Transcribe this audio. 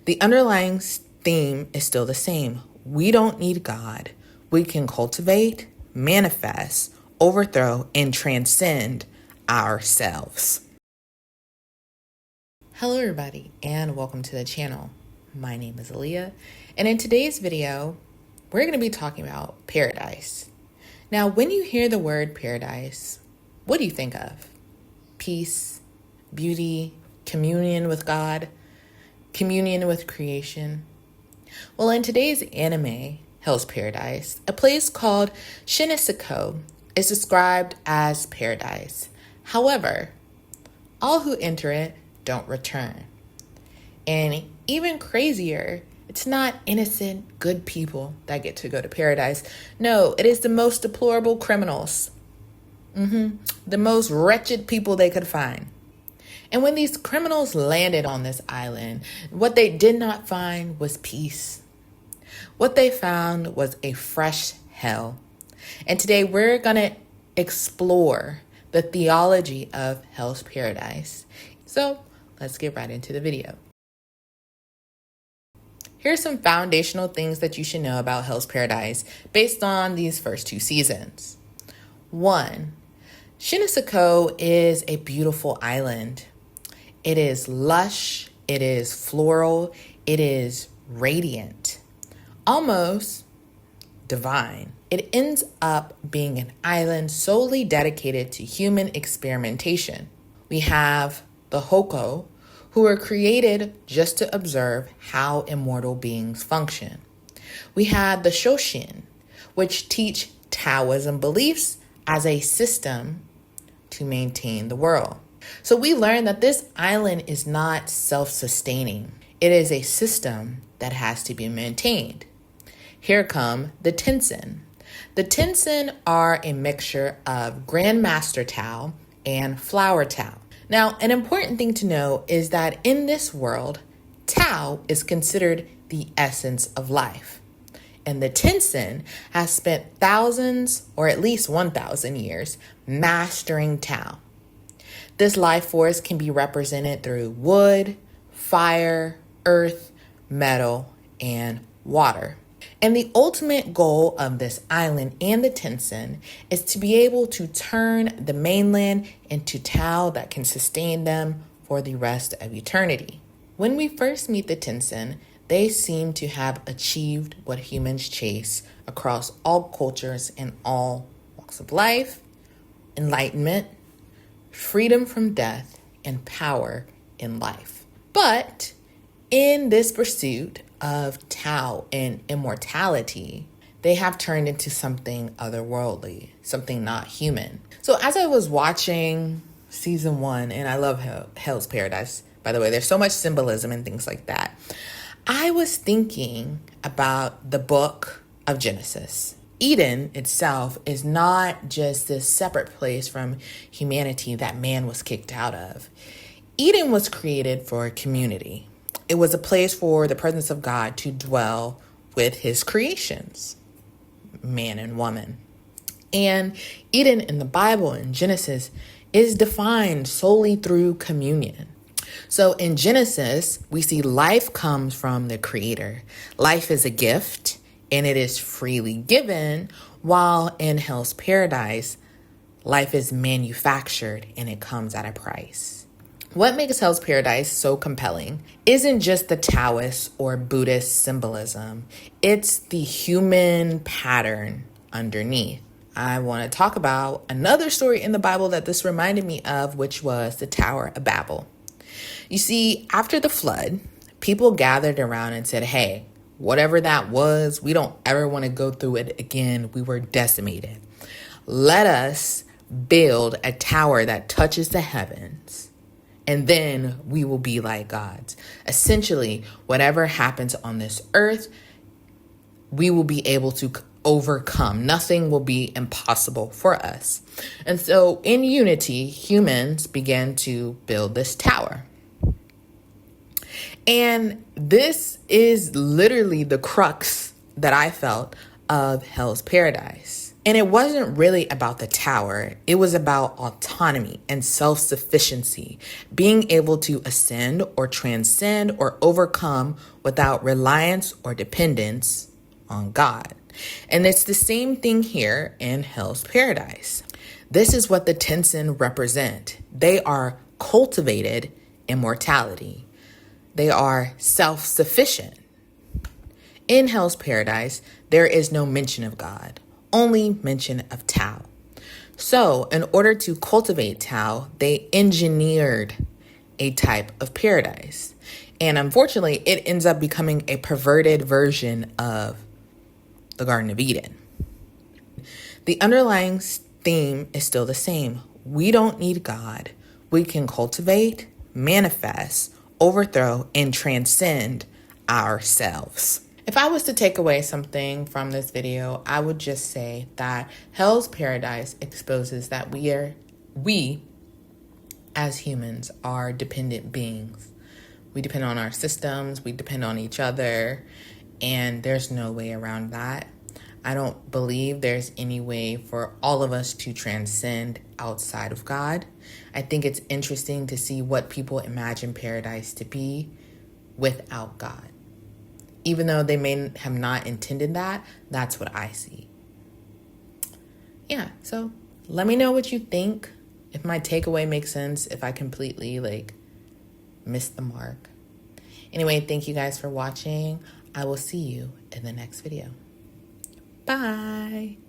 The underlying theme is still the same. We don't need God. We can cultivate, manifest, overthrow, and transcend ourselves. Hello everybody, and welcome to the channel. My name is Aaliyah, and in today's video, we're going to be talking about paradise. Now, when you hear the word paradise, what do you think of? Peace, beauty, communion with God, communion with creation. Well, in today's anime, Hell's Paradise, a place called Shinseiko is described as paradise. However, all who enter it don't return. And even crazier, it's not innocent, good people that get to go to paradise. No, it is the most deplorable criminals. The most wretched people they could find. And when these criminals landed on this island, what they did not find was peace. What they found was a fresh hell. And today we're going to explore the theology of Hell's Paradise. So let's get right into the video. Here's some foundational things that you should know about Hell's Paradise based on these first two seasons. 1. Shinseiko is a beautiful island. It is lush, it is floral, it is radiant, almost divine. It ends up being an island solely dedicated to human experimentation. We have the Hoko, who were created just to observe how immortal beings function. We have the Shoshin, which teach Taoism beliefs as a system to maintain the world. So we learned that this island is not self-sustaining. It is a system that has to be maintained. Here come the Tenzin. The Tenzin are a mixture of Grandmaster Tao and Flower Tao. Now, an important thing to know is that in this world, Tao is considered the essence of life. And the Tenzin has spent thousands, or at least 1,000 years, mastering Tao. This life force can be represented through wood, fire, earth, metal, and water. And the ultimate goal of this island and the Tenzin is to be able to turn the mainland into Tao that can sustain them for the rest of eternity. When we first meet the Tenzin, they seem to have achieved what humans chase across all cultures and all walks of life: enlightenment, freedom from death, and power in life. But in this pursuit of Tao and immortality, they have turned into something otherworldly, something not human. So as I was watching season 1, and I love Hell's Paradise, by the way, there's so much symbolism and things like that, I was thinking about the book of Genesis. Eden itself is not just this separate place from humanity that man was kicked out of. Eden was created for a community. It was a place for the presence of God to dwell with his creations, man and woman. And Eden in the Bible, in Genesis, is defined solely through communion. So in Genesis, we see life comes from the Creator. Life is a gift, and it is freely given, while in Hell's Paradise, life is manufactured and it comes at a price. What makes Hell's Paradise so compelling isn't just the Taoist or Buddhist symbolism. It's the human pattern underneath. I want to talk about another story in the Bible that this reminded me of, which was the Tower of Babel. You see, after the flood, people gathered around and said, hey, whatever that was, we don't ever want to go through it again. We were decimated. Let us build a tower that touches the heavens, and then we will be like gods. Essentially, whatever happens on this earth, we will be able to overcome. Nothing will be impossible for us. And so in unity, humans began to build this tower. And this is literally the crux that I felt of Hell's Paradise. And it wasn't really about the tower. It was about autonomy and self-sufficiency, being able to ascend or transcend or overcome without reliance or dependence on God. And it's the same thing here in Hell's Paradise. This is what the Tensin represent. They are cultivated immortality. They are self-sufficient. In Hell's Paradise, there is no mention of God, only mention of Tao. So, in order to cultivate Tao, they engineered a type of paradise. And unfortunately, it ends up becoming a perverted version of the Garden of Eden. The underlying theme is still the same. We don't need God. We can cultivate, manifest, overthrow, and transcend ourselves. If I was to take away something from this video, I would just say that Hell's Paradise exposes that we as humans are dependent beings. We depend on our systems, we depend on each other, and there's no way around that. I don't believe there's any way for all of us to transcend outside of God. I think it's interesting to see what people imagine paradise to be without God. Even though they may have not intended that, that's what I see. Yeah, so let me know what you think. If my takeaway makes sense, if I completely missed the mark. Anyway, thank you guys for watching. I will see you in the next video. Bye.